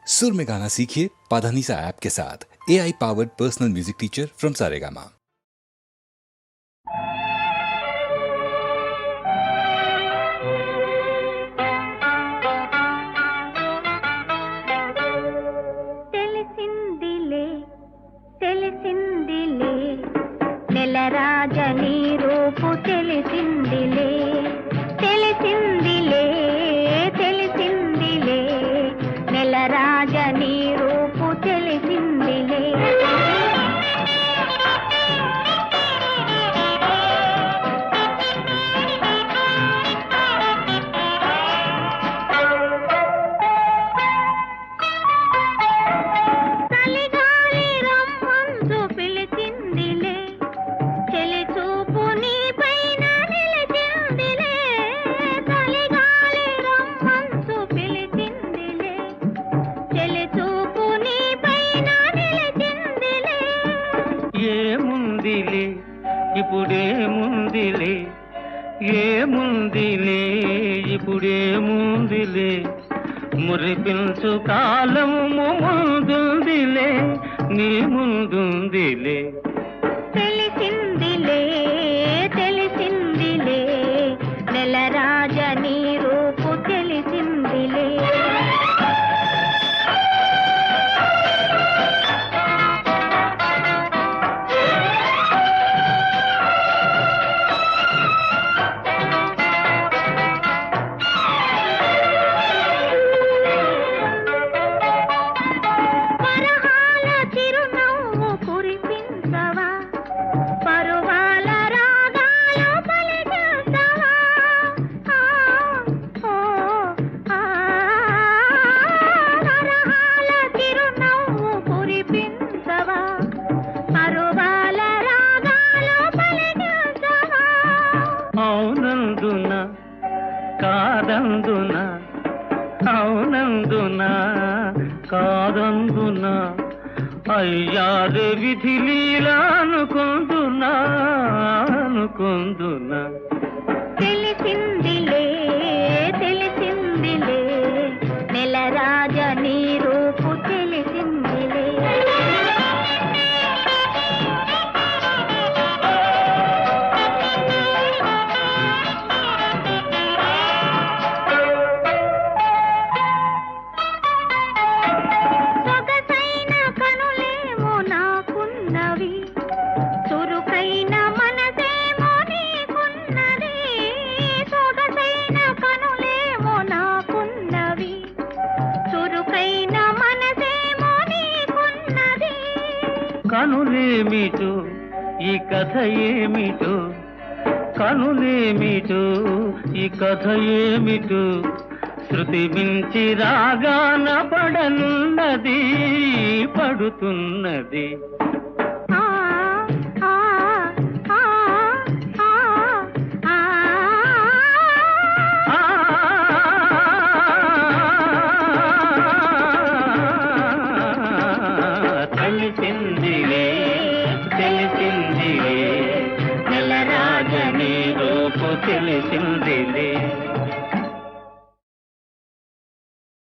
सुर में गाना सीखिए पाधानीसा ऐप के साथ। AI powered personal music teacher from Saregama. నెలరాజని రూపు తెలిసిందిలే తెలిసిందిలే తెలిసిందిలే నెలరాజని రూపు తెలిసిందిలే ఇప్పుడేముందిలే ఏముందిలే ఇప్పుడేముందిలే మురిపించు కాలము ముందుందిలే నీ ముందుందిలే తెలిసిందిలే తెలిసిందిలే నెలరాజని రూపు తెలిసిందిలే అవునందున కాదందున అవునందున కాదందున అయ్యారే విధి లీలా అనుకుందునా అనుకుందునా తెలిసిందిలే తెలిసిందిలే నెలరాజని రూపు తెలిసిందిలే కనులేమిటో ఈ కథ ఏమిటో కనులేమిటో ఈ కథ ఏమిటో శృతి మించి రాగాన పడనున్నది పడుతున్నది తెలిసిందిలే తెలిసిందిలే నెలరాజని రూపు తెలిసిందిలే